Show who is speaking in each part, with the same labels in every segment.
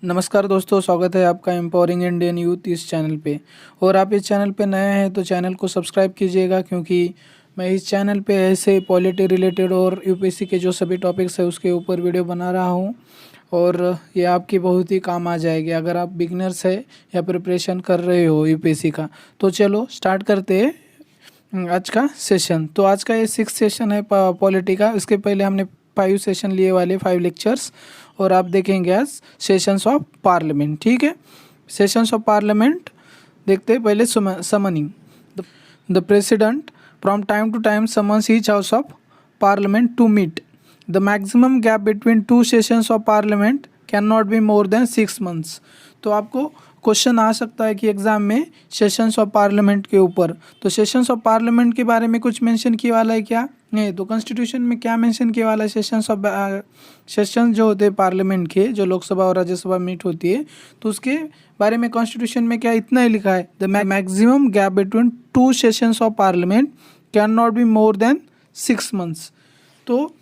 Speaker 1: नमस्कार दोस्तों, स्वागत है आपका एम्पावरिंग इंडियन यूथ इस चैनल पे। और आप इस चैनल पे नए हैं तो चैनल को सब्सक्राइब कीजिएगा, क्योंकि मैं इस चैनल पे ऐसे पॉलिटी रिलेटेड और यूपीएससी के जो सभी टॉपिक्स है उसके ऊपर वीडियो बना रहा हूँ। और ये आपकी बहुत ही काम आ जाएगी अगर आप बिगनर्स है या प्रिपरेशन कर रहे हो यूपीएससी का। तो चलो स्टार्ट करते हैं आज का सेशन। तो आज का ये 6 सेशन है पॉलिटी का। इसके पहले हमने 5 सेशन लिए वाले 5 लेक्चर्स, और आप देखेंगे आज सेशंस ऑफ पार्लियामेंट। ठीक है, सेशंस ऑफ पार्लियामेंट देखते हैं। पहले summoning the president from time to time summons each house of parliament to meet. The maximum gap between 2 sessions of parliament can not be more than 6 months. तो आपको question आ सकता है कि exam में sessions of parliament के ऊपर, तो sessions of parliament के बारे में कुछ मेंशन किया वाला है क्या? नहीं। तो कॉन्स्टिट्यूशन में क्या मेंशन किया वाला है? सेशंस जो होते हैं पार्लियामेंट के, जो लोकसभा और राज्यसभा मीट होती है, तो उसके बारे में कॉन्स्टिट्यूशन में क्या इतना ही लिखा है, the maximum gap between 2 sessions of parliament can not be more than 6 months. तो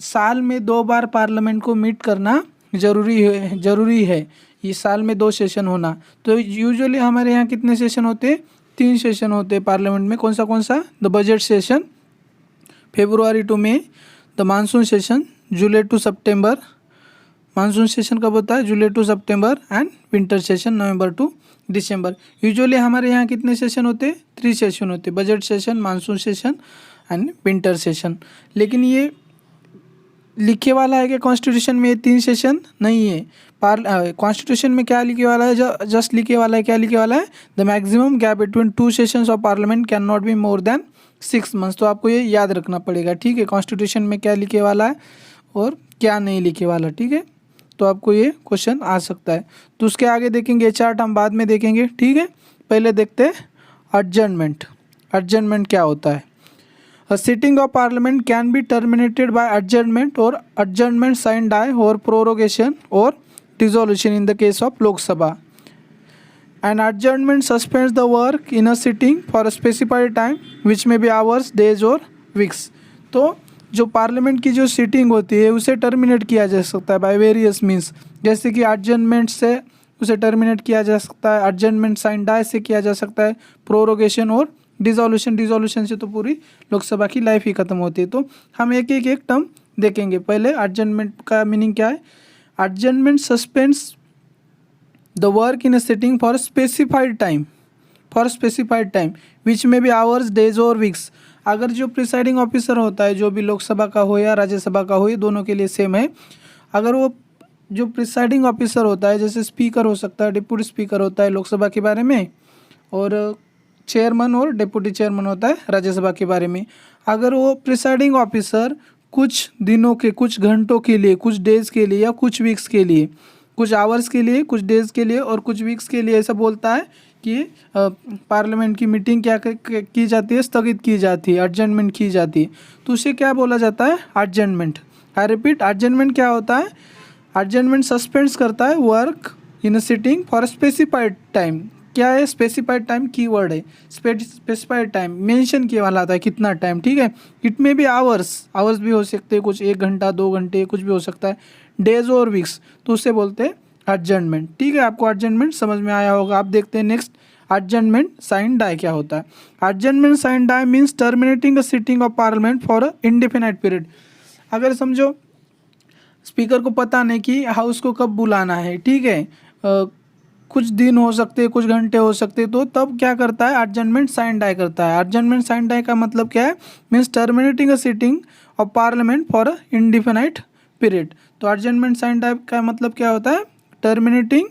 Speaker 1: साल में 2 बार पार्लियामेंट को मीट करना जरूरी है। ये साल में 2 सेशन होना। तो यूजुअली हमारे यहाँ कितने सेशन होते हैं? 3 सेशन होते हैं पार्लियामेंट में। कौन सा? The budget session February to May, the monsoon session July to September. Monsoon session कब होता है? July to September. And winter session November to December. Usually हमारे यहाँ कितने सेशन होते हैं? 3 सेशन होते हैं, budget session, monsoon session and winter session. लेकिन ये लिखे वाला है कि कॉन्स्टिट्यूशन में ये 3 सेशन नहीं है। कॉन्स्टिट्यूशन में क्या लिखे वाला है? जस्ट लिखे वाला है, क्या लिखे वाला है? The maximum gap between 2 sessions of parliament can not be more than 6 months. तो आपको ये याद रखना पड़ेगा। ठीक है, कॉन्स्टिट्यूशन में क्या लिखे वाला है और क्या नहीं लिखे वाला। ठीक है, तो आपको ये क्वेश्चन आ सकता है। तो उसके आगे देखेंगे, चार्ट हम बाद में देखेंगे। ठीक है, पहले देखते हैं एडजर्नमेंट। एडजर्नमेंट क्या होता है? A sitting of parliament can be terminated by adjournment or adjournment sine die or prorogation or dissolution in the case of Lok Sabha. An adjournment suspends the work in a sitting for a specified time which may be hours, days or weeks. तो जो parliament की जो seating होती है उसे terminate किया जा सकता है बाय वेरियस मीन्स। जैसे कि एडजर्नमेंट से उसे टर्मिनेट किया जा सकता है, एडजर्नमेंट साइन डाई से किया जा सकता है, प्रोरोगेशन और डिसोल्यूशन से तो पूरी लोकसभा की लाइफ ही खत्म होती है। तो हम एक टर्म देखेंगे। पहले एडजर्नमेंट का मीनिंग क्या है? Adjournment suspends the work in a sitting for specified time which में बी आवर्स, डेज और वीक्स। अगर जो प्रिसाइडिंग ऑफिसर होता है, जो भी लोकसभा का हो या राज्यसभा का हो, ये दोनों के लिए सेम है। अगर वो जो प्रिसाइडिंग ऑफिसर होता है, जैसे स्पीकर हो सकता है, डिप्टी स्पीकर होता है लोकसभा के बारे में, और चेयरमैन और डिप्टी चेयरमैन होता है राज्यसभा के बारे में। अगर वो प्रिसाइडिंग ऑफिसर कुछ दिनों के, कुछ घंटों के लिए, कुछ डेज़ के लिए या कुछ वीक्स के लिए, कुछ आवर्स के लिए, कुछ डेज़ के लिए और कुछ वीक्स के लिए ऐसा बोलता है कि पार्लियामेंट की मीटिंग क्या की जाती है? स्थगित की जाती है, एडजर्नमेंट की जाती है। तो उसे क्या बोला जाता है? एडजर्नमेंट। आई रिपीट, एडजर्नमेंट क्या होता है? एडजर्नमेंट सस्पेंड्स करता है work in a sitting for specified time. क्या है स्पेसिफाइड टाइम? कीवर्ड है। स्पेसिफाइड टाइम मेंशन किया वाला आता है कितना टाइम। ठीक है, इट में भी आवर्स भी हो सकते हैं, कुछ 1 घंटा 2 घंटे कुछ भी हो सकता है, डेज और वीक्स, तो उससे बोलते हैं एडजर्नमेंट। ठीक है, आपको एडजर्नमेंट समझ में आया होगा। आप देखते हैं नेक्स्ट, एडजर्नमेंट साइन डाई क्या होता है? Adjournment sine die means terminating a sitting of parliament for a indefinite period. अगर समझो स्पीकर को पता नहीं कि हाउस को कब बुलाना है, ठीक है, कुछ दिन हो सकते हैं, कुछ घंटे हो सकते हैं, तो तब क्या करता है? एडजर्नमेंट साइन डाई करता है। एडजर्नमेंट साइन डाई का मतलब क्या है? Means terminating a sitting of parliament for a indefinite period. तो एडजर्नमेंट साइन डाई का मतलब क्या होता है? Terminating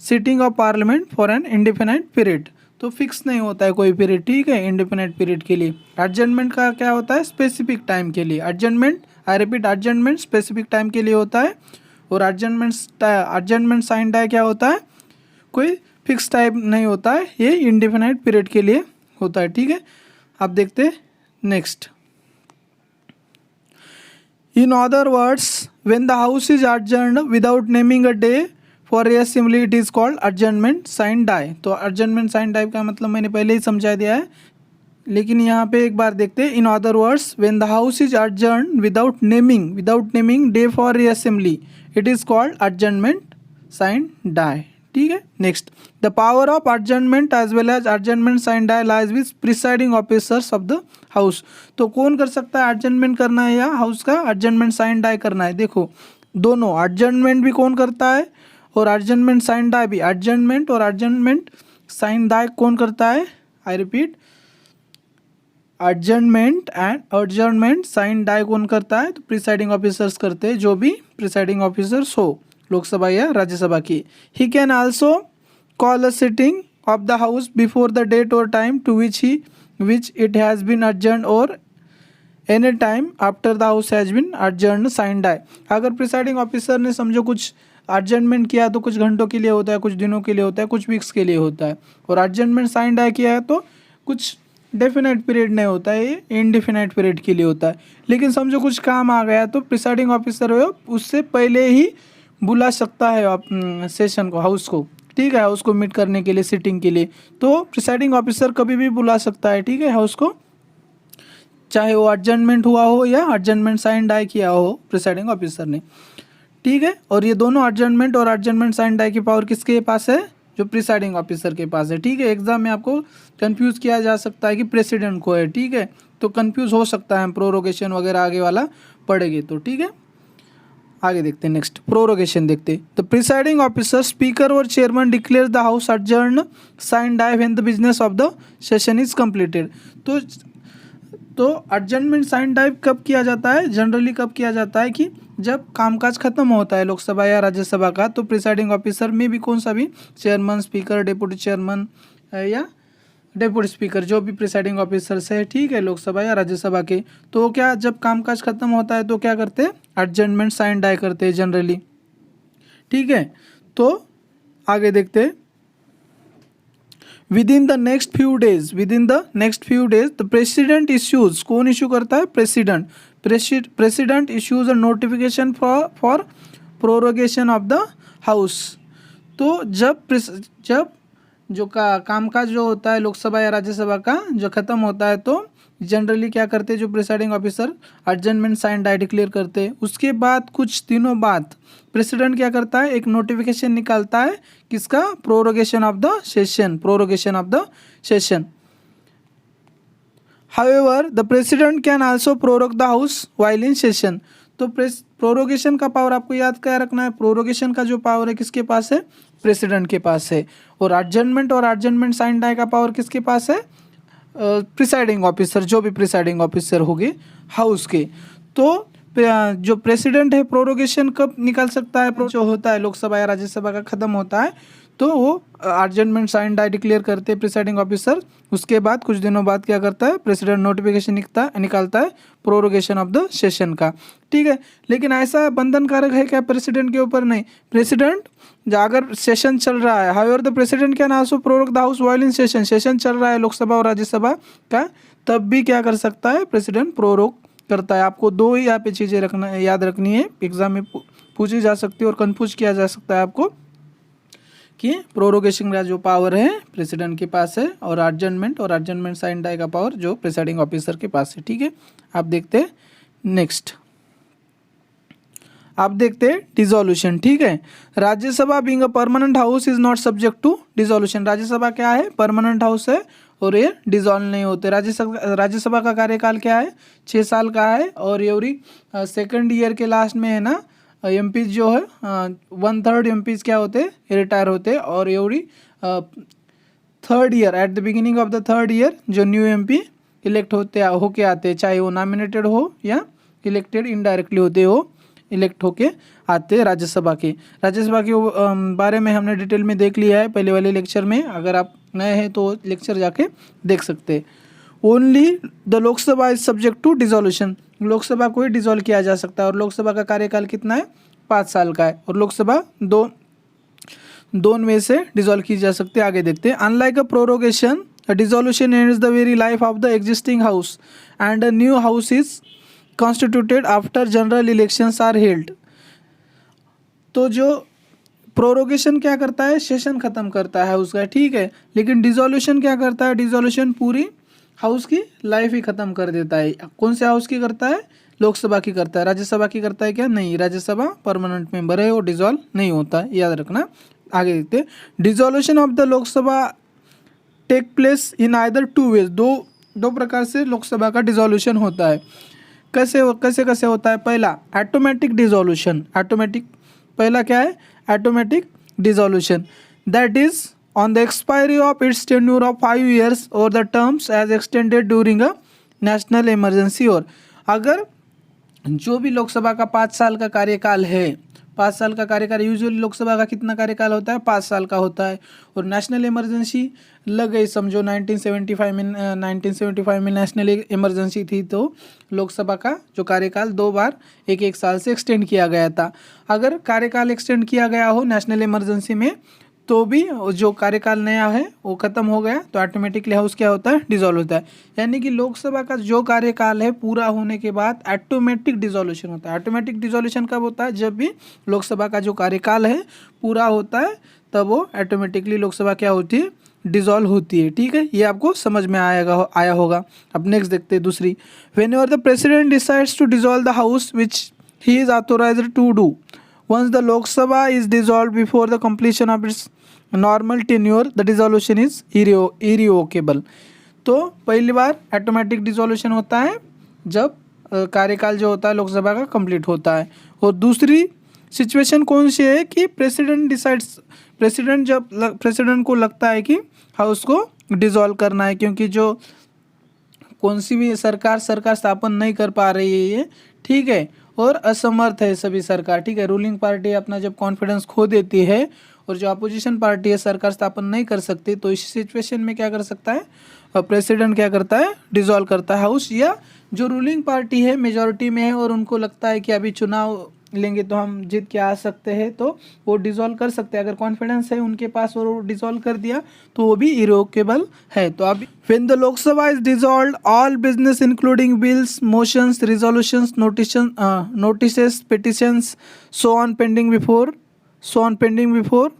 Speaker 1: sitting of parliament for an indefinite period. तो फिक्स नहीं होता है कोई पीरियड, ठीक है, इंडिफिनाइट पीरियड के लिए। एडजर्नमेंट का क्या होता है? स्पेसिफिक टाइम के लिए। एडजर्नमेंट, आई रिपीट, एडजर्नमेंट स्पेसिफिक टाइम के लिए होता है। और एडजर्नमेंट साइन डाई क्या होता है? कोई फिक्स टाइम नहीं होता है, ये इंडेफिनाइट पीरियड के लिए होता है। ठीक है, आप देखते हैं next. In other words, when the house is adjourned without naming a day for assembly it is called adjournment sine die. तो एडजर्नमेंट साइन डाई का मतलब मैंने पहले ही समझा दिया है, लेकिन यहाँ पे एक बार देखते हैं। In other words, when the house is adjourned without naming day for assembly it is called adjournment sine die. ठीक है, next the power of adjournment as well as adjournment sine die lies with presiding officers of the house. तो कौन कर सकता है adjournment करना है या हाउस का एडजर्नमेंट साइन डाई करना है? देखो दोनों, एडजर्नमेंट भी कौन करता है और एडजर्नमेंट साइन डाई भी। एडजर्नमेंट और एडजर्नमेंट साइन डाई कौन करता है? I repeat, adjournment and adjournment sine die कौन करता है? तो प्रिसाइडिंग ऑफिसर्स करते हैं, जो भी प्रिसाइडिंग ऑफिसर्स हो लोकसभा या राज्यसभा की। He can also call a sitting of the house before the date और time to which it has been adjourned और any time after the house has been adjourned sine die. अगर presiding officer ने समझो कुछ adjournment किया तो कुछ घंटों के लिए होता है, कुछ दिनों के लिए होता है, कुछ वीक्स के लिए होता है, और एडजर्नमेंट साइन डाई किया है तो कुछ डेफिनेट पीरियड नहीं होता है, ये इनडिफिनेट पीरियड के लिए होता है। लेकिन समझो कुछ काम आ गया तो प्रिसाइडिंग ऑफिसर हो उससे पहले ही बुला सकता है सेशन को, हाउस को। ठीक है, हाउस को मीट करने के लिए, सिटिंग के लिए, तो प्रिसाइडिंग ऑफिसर कभी भी बुला सकता है। ठीक है, हाउस को, चाहे वो एडजर्नमेंट हुआ हो या एडजर्नमेंट साइन डाई किया हो प्रिसाइडिंग ऑफिसर ने। ठीक है, और ये दोनों एडजर्नमेंट और एडजर्नमेंट साइन डाई की पावर किसके पास है? जो प्रिसाइडिंग ऑफिसर के पास है। ठीक है, एग्जाम में आपको कंफ्यूज किया जा सकता है कि प्रेसिडेंट को है। ठीक है, तो कंफ्यूज हो सकता है, हम प्रोरोगेशन वगैरह आगे वाला पढ़ेंगे तो। ठीक है, आगे देखते हैं, नेक्स्ट प्रोरोगेशन देखते हैं। द प्रिसाइडिंग ऑफिसर स्पीकर और chairman declare the house adjourn sine die when the business of the session is completed. तो एडजर्नमेंट साइन डाई कब किया जाता है? जनरली कब किया जाता है कि जब कामकाज खत्म होता है लोकसभा या राज्यसभा का, तो प्रिसाइडिंग ऑफिसर में भी कौन सा भी चेयरमैन, स्पीकर, डेप्यूटी चेयरमैन या डेप्यूटी स्पीकर, जो भी प्रिसाइडिंग ऑफिसर्स है, ठीक है, लोकसभा या राज्यसभा के, तो क्या जब कामकाज खत्म होता है तो क्या करते हैं? एडजर्नमेंट साइन डाई करते हैं जनरली। ठीक है, तो आगे देखते हैं। With in the next few days the president issues, कौन इश्यू करता है? President issues a notification for prorogation of the house. तो जब जो कामकाज जो होता है लोकसभा या राज्यसभा का जो खत्म होता है, तो जनरली क्या करते हैं जो presiding officer? Adjournment sine die declare करते हैं। उसके बाद कुछ दिनों बाद प्रेसिडेंट क्या करता है? एक नोटिफिकेशन निकालता है, किसका? Prorogation of the session. However the president can also prorogue the house while in session. तो प्रोरोगेशन का पावर आपको याद क्या रखना है? प्रोरोगेशन का जो पावर है किसके पास है? प्रेसिडेंट के पास है। और एडजर्नमेंट साइन डाई का पावर किसके पास है? प्रिसाइडिंग ऑफिसर, जो भी प्रिसाइडिंग ऑफिसर होंगे हाउस के। तो जो प्रेसिडेंट है प्रोरोगेशन कब निकाल सकता है? जो होता है लोकसभा या राज्यसभा का खत्म होता है तो वो एडजर्नमेंट साइन डाई डिक्लेयर करते हैं प्रिसाइडिंग ऑफिसर। उसके बाद कुछ दिनों बाद क्या करता है? प्रेसिडेंट नोटिफिकेशन निकालता है प्रोरोगेशन ऑफ द सेशन का। ठीक है, लेकिन ऐसा बंधनकारक है क्या प्रेसिडेंट के ऊपर? नहीं। प्रेसिडेंट अगर सेशन चल रहा है, however the president can also prorogue the house while in session चल रहा है लोकसभा और राज्यसभा का, तब भी क्या कर सकता है? प्रेसिडेंट प्रोरोग करता है। आपको दो ही यहाँ पे चीज़ें याद रखनी है, एग्जाम में पूछी जा सकती है और कंफ्यूज किया जा सकता है आपको कि प्रोरोगेशन का जो पावर है प्रेसिडेंट के पास है, और एडजर्नमेंट साइन डाई का पावर जो प्रिसाइडिंग ऑफिसर के पास है। ठीक है, आप देखते हैं नेक्स्ट, आप देखते हैं डिसोल्यूशन। ठीक है, Rajya Sabha being a permanent house is not subject to dissolution. Rajya Sabha क्या है? परमानेंट हाउस है और ये डिसॉल्व नहीं होते। राज्यसभा का कार्यकाल क्या है? 6 साल का है, और एवरी सेकंड ईयर के लास्ट में है ना एमपीज जो है 1/3 एमपीज क्या होते हैं? रिटायर होते हैं, और every third year, at the beginning of the third year जो न्यू एमपी इलेक्ट होके आते हैं, चाहे वो नॉमिनेटेड हो या इलेक्टेड इनडायरेक्टली होते हो, इलेक्ट होके आते हैं राज्यसभा के बारे में हमने डिटेल में देख लिया है पहले वाले लेक्चर में। अगर आप नए हैं तो लेक्चर जाके देख सकते हैं। Only the Lok Sabha is subject to dissolution. Lok Sabha को ही डिसॉल्व किया जा सकता है, और लोकसभा का कार्यकाल कितना है? 5 साल का है, और लोकसभा दो में से डिसॉल्व की जा सकती है। आगे देखते हैं। Unlike a prorogation, a dissolution ends the very life of the existing house and a new house is constituted after general elections are held। तो जो प्रोरोगेशन क्या करता है? सेशन खत्म करता है उसका, ठीक है, लेकिन डिसोल्यूशन क्या करता है? डिसोल्यूशन पूरी हाउस की लाइफ ही खत्म कर देता है। कौन से हाउस की करता है? लोकसभा की करता है, राज्यसभा की करता है क्या? नहीं, राज्यसभा परमानेंट मेंबर है, वो डिजॉल्व नहीं होता है, याद रखना। आगे देखते हैं, dissolution of the Lok Sabha take place in either two ways, दो प्रकार से लोकसभा का डिजोल्यूशन होता है। कैसे होता है? पहला ऑटोमेटिक डिजोल्यूशन, ऑटोमेटिक, पहला क्या है? Automatic dissolution, that is on the expiry of its tenure of 5 years और the terms as extended during a national emergency. और अगर जो भी लोकसभा का 5 साल का कार्यकाल है, 5 साल का कार्यकाल, यूजुअली लोकसभा का कितना कार्यकाल होता है? 5 साल का होता है। और नेशनल इमरजेंसी लग गई समझो 1975 में नेशनल इमरजेंसी थी, तो लोकसभा का जो कार्यकाल 2 बार एक साल से एक्सटेंड किया गया था। अगर कार्यकाल एक्सटेंड किया गया हो नेशनल इमरजेंसी में, तो भी जो कार्यकाल नया है वो खत्म हो गया, तो ऑटोमेटिकली हाउस क्या होता है? डिसॉल्व होता है। यानी कि लोकसभा का जो कार्यकाल है पूरा होने के बाद ऑटोमेटिक डिसॉल्यूशन होता है। ऑटोमेटिक डिसॉल्यूशन कब होता है? जब भी लोकसभा का जो कार्यकाल है पूरा होता है, तब वो ऑटोमेटिकली लोकसभा क्या होती है? डिसॉल्व होती है। ठीक है, ये आपको समझ में आया होगा। अब नेक्स्ट देखते हैं दूसरी, whenever the president decides to dissolve the house which he is authorised to do once the Lok Sabha is dissolved before the completion of its normal tenure, the dissolution is irrevocable। तो पहली बार automatic dissolution होता है जब कार्यकाल जो होता है लोकसभा का कंप्लीट होता है। और दूसरी सिचुएशन कौन सी है कि प्रेसिडेंट को लगता है कि हाउस को डिसॉल्व करना है, क्योंकि जो कौन सी भी सरकार स्थापन नहीं कर पा रही है ये, ठीक है, और असमर्थ है सभी सरकार, ठीक है। रूलिंग पार्टी अपना जब कॉन्फिडेंस खो देती है और जो अपोजिशन पार्टी है सरकार स्थापन नहीं कर सकती, तो इस सिचुएशन में क्या कर सकता है? प्रेसिडेंट क्या करता है? डिसॉल्व करता है हाउस। या जो रूलिंग पार्टी है मेजॉरिटी में है और उनको लगता है कि अभी चुनाव लेंगे तो हम जीत के आ सकते हैं, तो वो डिसॉल्व कर सकते हैं। अगर कॉन्फिडेंस है उनके पास और वो डिसॉल्व कर दिया तो वो भी इरोकेबल है। तो अब when the Lok Sabha is dissolved, all business including bills, motions, resolutions, notices, petitions, so on pending before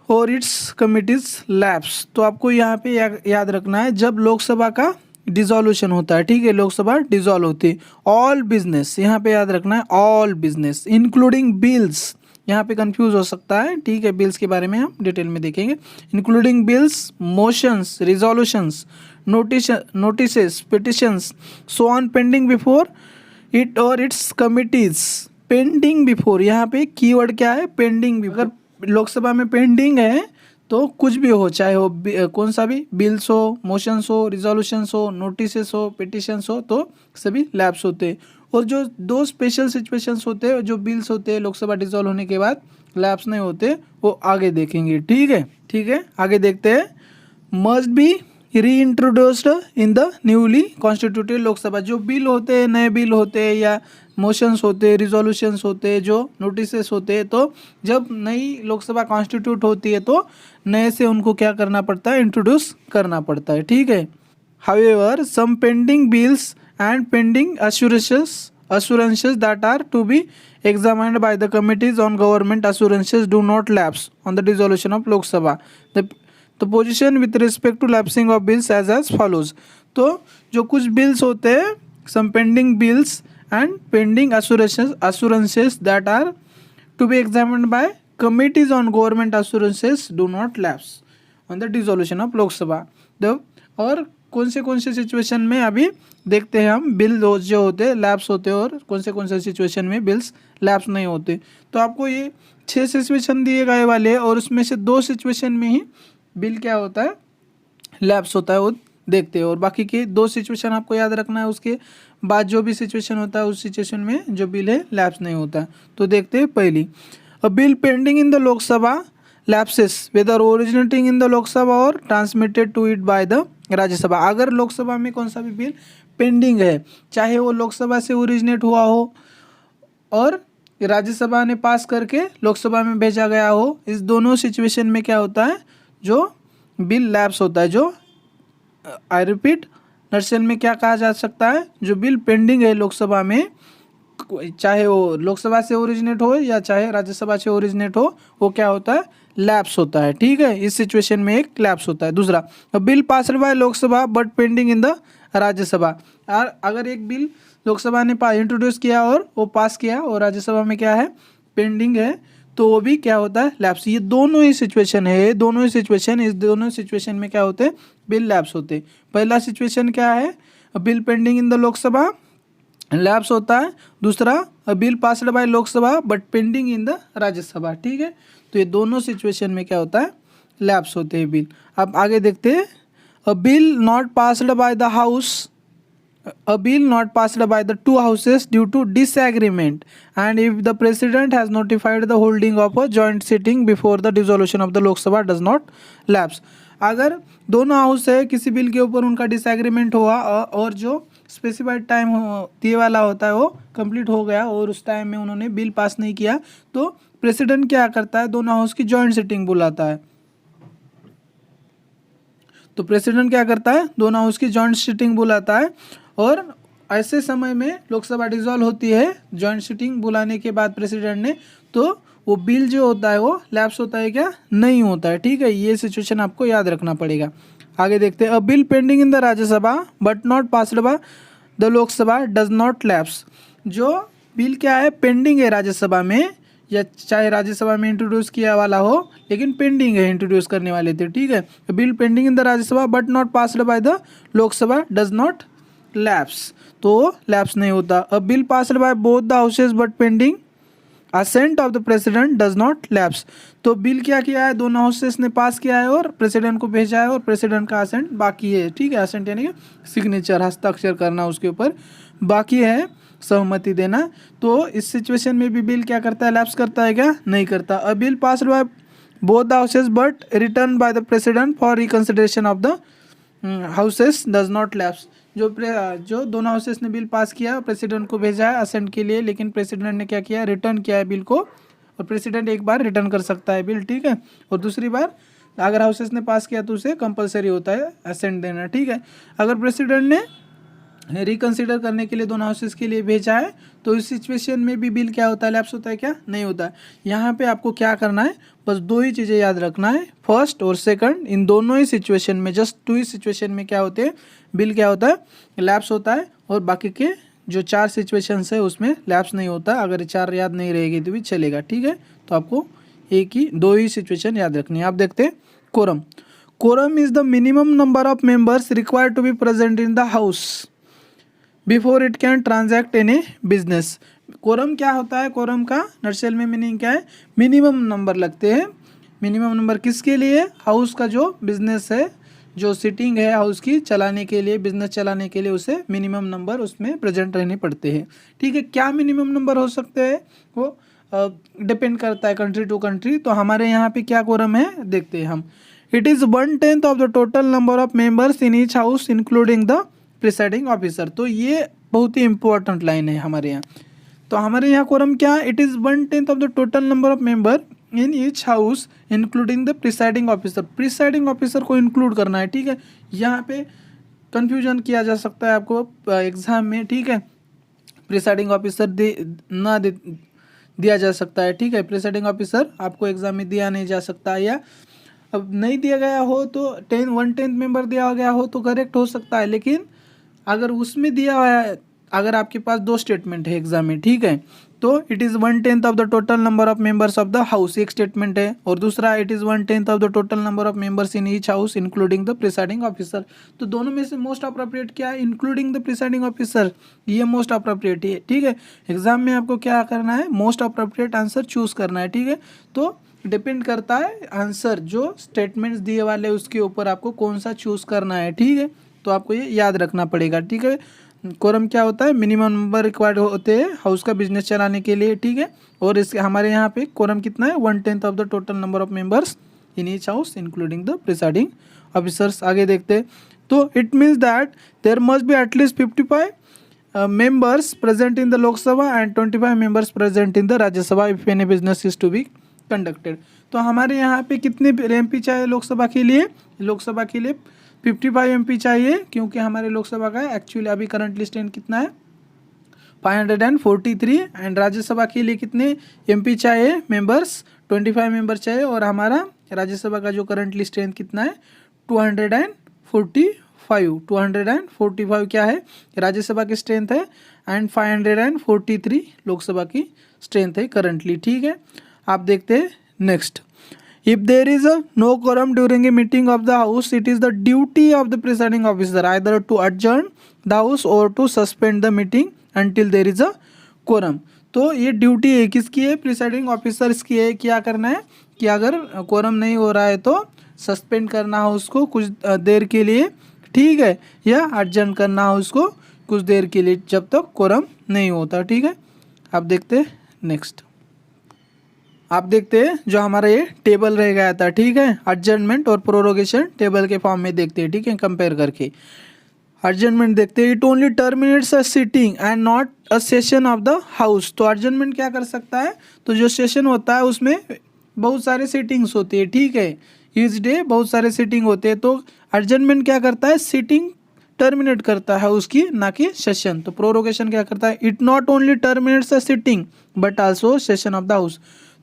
Speaker 1: और इट्स कमिटीज लैप्स। तो आपको यहाँ पे याद रखना है, जब लोकसभा का डिसॉल्यूशन होता है, ठीक है, लोकसभा डिसॉल्व होती है, ऑल बिजनेस, यहाँ पे याद रखना है ऑल बिजनेस इंक्लूडिंग बिल्स, यहाँ पे कंफ्यूज हो सकता है, ठीक है, बिल्स के बारे में हम डिटेल में देखेंगे। Including bills, motions, resolutions, notices, petitions, so on pending before it और इट्स कमिटीज। पेंडिंग बिफोर, यहाँ पे कीवर्ड क्या है? पेंडिंग। अगर लोकसभा में पेंडिंग है तो कुछ भी हो, चाहे हो कौन सा भी बिल्स हो, मोशंस हो, रिजोल्यूशंस हो, नोटिसेस हो, पिटिशंस हो, तो सभी लैप्स होते हैं। और जो 2 स्पेशल सिचुएशंस होते हैं, जो बिल्स होते हैं लोकसभा डिसॉल्व होने के बाद लैप्स नहीं होते, वो आगे देखेंगे। ठीक है, आगे देखते हैं। Must be reintroduced in the newly constituted Lok Sabha. जो बिल होते हैं, नए बिल होते हैं या मोशंस होते हैं, रिजोल्यूशंस होते हैं, जो नोटिसेस होते हैं, तो जब नई लोकसभा कॉन्स्टिट्यूट होती है तो नए से उनको क्या करना पड़ता है? इंट्रोड्यूस करना पड़ता है। ठीक है, however some pending bills and pending assurances that are to be examined by the committees on government assurances do not lapse on the dissolution of Lok Sabha. The position with respect to lapsing of bills as follows. तो जो कुछ bills होते हैं, some pending bills and pending assurances that are to be examined by committees on government assurances do not lapse on the dissolution of Lok Sabha. और कौन से situation में अभी देखते हैं हम, बिल जो होते हैं लैप्स होते हैं, और कौन से सिचुएशन में बिल्स लैप्स नहीं होते। तो आपको ये 6 सिचुएशन दिए गए वाले हैं और उसमें से 2 सिचुएशन में ही बिल क्या होता है? लैप्स होता है, वो देखते हैं। और बाकी के 2 सिचुएशन आपको याद रखना है, उसके बाद जो भी सिचुएशन होता है उस सिचुएशन में जो बिल है लैप्स नहीं होता। तो देखते हैं पहली, अ bill pending in the Lok Sabha lapses whether originating in the Lok Sabha or transmitted to it by the Rajya Sabha. अगर लोकसभा में कौन सा भी बिल पेंडिंग है, चाहे वो लोकसभा से ओरिजिनेट हुआ हो और राज्यसभा ने पास करके लोकसभा में भेजा गया हो, इस दोनों सिचुएशन में क्या होता है? जो बिल लैप्स होता है। जो आई रिपीट, नर्सल में क्या कहा जा सकता है? जो बिल पेंडिंग है लोकसभा में, चाहे वो लोकसभा से ओरिजिनेट हो या चाहे राज्यसभा से ओरिजिनेट हो, वो क्या होता है? लैप्स होता है। ठीक है, इस सिचुएशन में एक लैप्स होता है। दूसरा, bill passed bye Lok Sabha but pending in the Rajya Sabha. और अगर एक बिल लोकसभा ने इंट्रोड्यूस किया और वो पास किया, और राज्यसभा में क्या है, पेंडिंग है, तो वो भी क्या होता है, लैप्स। ये दोनों ही सिचुएशन है, इस दोनों सिचुएशन में क्या होते हैं, बिल लैप्स होते हैं। पहला सिचुएशन क्या है, bill pending in the Lok Sabha, lapse होता है। दूसरा, bill passed bye Lok Sabha but pending in the Rajya Sabha, ठीक है। तो ये दोनों सिचुएशन में क्या होता है, लैप्स होते हैं बिल। अब आगे देखते हैं, अ bill not passed by the house, a bill not passed by the two houses due to disagreement, and if the president has notified the holding of a joint sitting before the dissolution of the Lok Sabha does not lapse। अगर दोनों house है, किसी bill के ऊपर उनका disagreement हुआ और जो स्पेसिफाइड टाइम दिए वाला होता है वो कंप्लीट हो गया और उस टाइम में उन्होंने बिल पास नहीं किया, तो प्रेसिडेंट क्या करता है, दोनों हाउस की जॉइंट सिटिंग बुलाता है। तो प्रेसिडेंट क्या करता है, दोनों हाउस की जॉइंट सिटिंग बुलाता है, और ऐसे समय में लोकसभा डिसॉल्व होती है जॉइंट सिटिंग बुलाने के बाद प्रेसिडेंट ने, तो वो बिल जो होता है वो लैप्स होता है क्या, नहीं होता है, ठीक है। ये सिचुएशन आपको याद रखना पड़ेगा। आगे देखते हैं, अ bill pending in the Rajya Sabha but not passed by the Lok Sabha does not lapse. जो बिल क्या है, पेंडिंग है राज्यसभा में, या चाहे राज्यसभा में इंट्रोड्यूस किया वाला हो लेकिन पेंडिंग है, इंट्रोड्यूस करने वाले थे, ठीक है। Bill pending in the Rajya Sabha but not passed by the Lok Sabha does not lapse, तो लैप्स नहीं होता। A bill passed by both the houses but pending assent of the president does not lapse. तो बिल क्या किया है, दोनों हाउसेस ने पास किया है और प्रेसिडेंट को भेजा है, और प्रेसिडेंट का असेंट बाकी है, ठीक है। असेंट यानी कि सिग्नेचर, हस्ताक्षर करना उसके ऊपर बाकी है, सहमति देना। तो इस सिचुएशन में भी बिल क्या करता है, लैप्स करता है क्या, नहीं करता। अ bill passed by both the houses but return by the president for reconsideration of the houses does not lapse. जो दोनों हाउसेस ने बिल पास किया, प्रेसिडेंट को भेजा है असेंट के लिए, लेकिन प्रेसिडेंट ने क्या किया, रिटर्न किया है बिल को, और प्रेसिडेंट एक बार रिटर्न कर सकता है बिल, ठीक है। और दूसरी बार अगर हाउसेस ने पास किया तो उसे कंपलसरी होता है असेंट देना, ठीक है। अगर प्रेसिडेंट ने रिकंसिडर करने के लिए दोनों हाउसेस के लिए भेजा है, तो इस सिचुएशन में भी बिल क्या होता है, लैप्स होता है क्या, नहीं होता है। यहाँ पे आपको क्या करना है, बस दो ही चीज़ें याद रखना है, फर्स्ट और सेकंड, इन दोनों ही सिचुएशन में, जस्ट टू ही सिचुएशन में क्या होते हैं, बिल क्या होता है, लैप्स होता है, और बाकी के जो 4 सिचुएशंस है उसमें लैप्स नहीं होता। अगर 4 याद नहीं रहेगी तो भी चलेगा, ठीक है। तो आपको दो ही सिचुएशन याद रखनी है। आप देखते हैं, quorum is the minimum number of members required to be present in the house before it can transact any business. Quorum क्या होता है, कोरम का नटशेल में मीनिंग क्या है, मिनिमम नंबर लगते हैं। मिनिमम नंबर किसके लिए, हाउस का जो बिजनेस है, जो सिटिंग है हाउस की चलाने के लिए, बिजनेस चलाने के लिए, उसे मिनिमम नंबर उसमें प्रेजेंट रहने पड़ते हैं, ठीक है। क्या मिनिमम नंबर हो सकते हैं, वो डिपेंड करता है कंट्री टू कंट्री। तो हमारे यहाँ पे क्या कोरम है, देखते हैं हम। It is 1/10 of the total number of members in each house including the presiding officer. तो ये बहुत ही इंपॉर्टेंट लाइन है हमारे यहाँ। तो हमारे यहाँ कोरम क्या, it is 1/10 of the total number of member in each house including the presiding officer. Presiding officer को इंक्लूड करना है, ठीक है। यहाँ पे कंफ्यूजन किया जा सकता है आपको एग्जाम में, ठीक है। प्रिसाइडिंग ऑफिसर दिया जा सकता है, ठीक है। प्रिसाइडिंग ऑफिसर आपको एग्जाम में दिया नहीं जा सकता, या अब नहीं दिया गया हो तो 1/10 मेंबर दिया गया हो तो करेक्ट हो सकता है, लेकिन अगर उसमें दिया हुआ है, अगर आपके पास 2 स्टेटमेंट है एग्जाम में, ठीक है, तो it is 1/10 of the total number of members of the house, एक स्टेटमेंट है, और दूसरा it is 1/10 of the total number of members in each house including the presiding officer. तो दोनों में से मोस्ट अप्रोप्रिएट क्या है, इंक्लूडिंग द प्रिसाइडिंग ऑफिसर, ये मोस्ट अप्रोप्रिएट है, ठीक है। एग्जाम में आपको क्या करना है, मोस्ट अप्रोप्रिएट आंसर चूज करना है, ठीक है। तो डिपेंड करता है आंसर, जो स्टेटमेंट्स दिए वाले उसके ऊपर आपको कौन सा चूज करना है, ठीक है। तो आपको ये याद रखना पड़ेगा, ठीक है। कोरम क्या होता है, मिनिमम नंबर रिक्वायर्ड होते हैं हाउस का बिजनेस चलाने के लिए, ठीक है। और इसके हमारे यहाँ पे कोरम कितना है, 1/10 of the total number of members in each house including the presiding officers. आगे देखते हैं, तो it means that there must be at least 55 members present in the Lok Sabha and 25 members present in the Rajya Sabha if any business is to be conducted। तो हमारे यहाँ पे कितने MP चाहिए लोकसभा के लिए, लोकसभा के लिए 55 एमपी चाहिए, क्योंकि हमारे लोकसभा का एक्चुअली अभी करंटली स्टैंड कितना है, 543, एंड राज्यसभा के लिए कितने एमपी चाहिए, मेंबर्स 25 मेंबर चाहिए, और हमारा राज्यसभा का जो करंटली स्ट्रेंथ कितना है, 245 क्या है राज्यसभा की स्ट्रेंथ है, एंड 543 लोकसभा की स्ट्रेंथ है करंटली। ठीक है, आप देखते हैं next. If there is a no quorum during a meeting of the house, it is the duty of the presiding officer either to adjourn the house और to suspend the meeting until there is a quorum। तो ये duty है किसकी है? Presiding officers की है। क्या करना है कि अगर quorum नहीं हो रहा है तो सस्पेंड करना है उसको कुछ देर के लिए, ठीक है, या adjourn करना है उसको कुछ देर के लिए जब तक quorum नहीं होता। ठीक है, आप देखते हैं नेक्स्ट। आप देखते हैं जो हमारा ये टेबल रह गया था, ठीक है, एडजर्नमेंट और प्रोरोगेशन टेबल के फॉर्म में देखते हैं। ठीक है, कंपेयर करके एडजर्नमेंट देखते हैं। It only terminates a sitting and not a session of the house. तो एडजर्नमेंट क्या कर सकता है? तो जो सेशन होता है उसमें बहुत सारे सिटिंग्स होती है, ठीक है, ईच डे बहुत सारे सिटिंग होते हैं। तो एडजर्नमेंट क्या करता है? सिटिंग टर्मिनेट करता है उसकी, ना कि सेशन। तो प्रोरोगेशन क्या करता है? It not only terminates a sitting but also session of the house.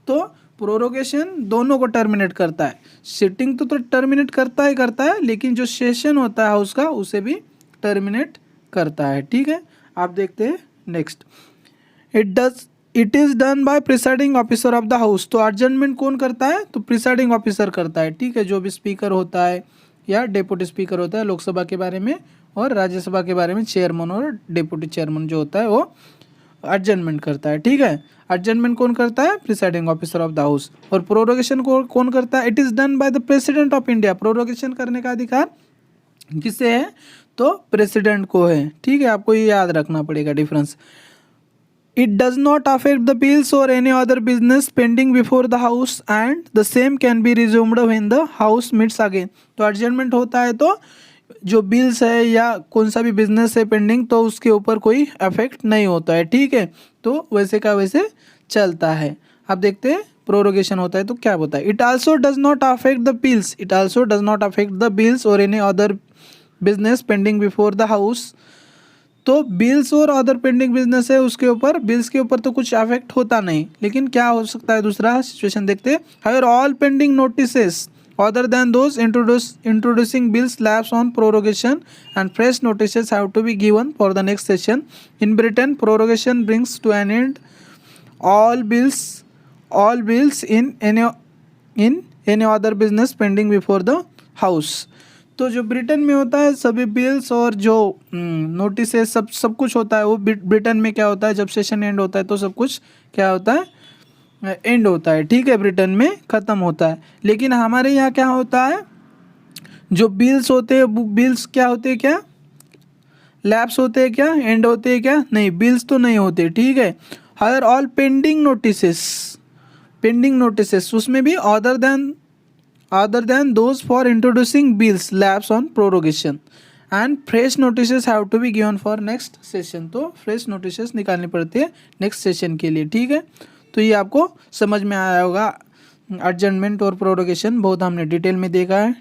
Speaker 1: तो प्रोरोगेशन दोनों को टर्मिनेट करता है। सिटिंग तो टर्मिनेट करता है, लेकिन जो सेशन होता है हाउस का उसे भी टर्मिनेट करता है। ठीक है, आप देखते हैं next. It is done by presiding officer of the house. तो एडजर्नमेंट कौन करता है? तो प्रिसाइडिंग ऑफिसर करता है। ठीक है, जो भी स्पीकर होता है या डेप्यूटी स्पीकर होता है लोकसभा के बारे में और राज्यसभा के बारे में चेयरमैन और डेप्यूटी चेयरमैन जो होता है वो एडजर्नमेंट करता है। ठीक है, एडजर्नमेंट कौन करता है? Presiding officer of the house. और प्रोरोगेशन को कौन करता है? It is done by the president of India. Prorogation करने का अधिकार किसे है? तो प्रेसिडेंट को है। ठीक है, आपको ये याद रखना पड़ेगा difference. It does not affect the bills और any other business pending before the house and the same can be resumed when the house meets again. तो एडजर्नमेंट होता है तो जो बिल्स है या कौन सा भी बिजनेस है पेंडिंग, तो उसके ऊपर कोई इफेक्ट नहीं होता है। ठीक है, तो वैसे का वैसे चलता है। आप देखते हैं प्रोरोगेशन होता है तो क्या होता है? It also does not affect the bills. It also does not affect the bills और any other business pending before the house. तो बिल्स और अदर पेंडिंग बिजनेस है उसके ऊपर, बिल्स के ऊपर तो कुछ अफेक्ट होता नहीं, लेकिन क्या हो सकता है दूसरा सिचुएशन देखते हैं। Higher all pending notices other than those introducing bills lapse on prorogation and fresh notices have to be given for the next session. In Britain, prorogation brings to an end all bills in any other business pending before the house. तो जो Britain में होता है सभी bills और जो notice सब कुछ होता है वो ब्रिटेन में क्या होता है? जब सेशन एंड होता है तो सब कुछ क्या होता है? एंड होता है। ठीक है, ब्रिटेन में ख़त्म होता है। लेकिन हमारे यहाँ क्या होता है? जो बिल्स होते हैं, बिल्स क्या होते हैं? क्या लैप्स होते हैं? क्या एंड होते हैं? क्या नहीं, बिल्स तो नहीं होते। ठीक है, हायर ऑल पेंडिंग नोटिसेस उसमें भी other than those for introducing bills lapse on prorogation and fresh notices have to be given for next session. तो फ्रेश नोटिसेस निकालनी पड़ती है नेक्स्ट सेशन के लिए। ठीक है, तो ये आपको समझ में आया होगा। एडजर्नमेंट और प्रोरोगेशन बहुत हमने डिटेल में देखा है।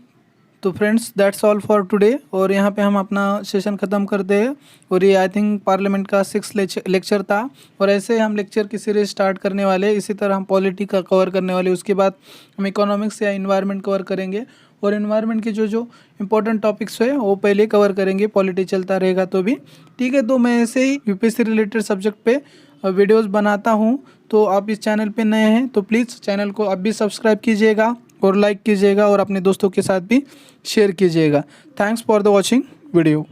Speaker 1: तो friends that's all for today, और यहाँ पे हम अपना सेशन ख़त्म करते हैं। और ये आई थिंक पार्लियामेंट का 6th लेक्चर था, और ऐसे हम लेक्चर की सीरीज स्टार्ट करने वाले। इसी तरह हम पॉलिटी का कवर करने वाले, उसके बाद हम इकोनॉमिक्स या इन्वायरमेंट कवर करेंगे। और इन्वायरमेंट के जो इंपॉर्टेंट टॉपिक्स है वो पहले कवर करेंगे, पॉलिटी चलता रहेगा तो भी। ठीक है, तो मैं ऐसे ही यूपीएससी रिलेटेड सब्जेक्ट पे वीडियोस बनाता हूँ। तो आप इस चैनल पे नए हैं तो प्लीज़ चैनल को अब भी सब्सक्राइब कीजिएगा और लाइक कीजिएगा और अपने दोस्तों के साथ भी शेयर कीजिएगा। Thanks for the watching video.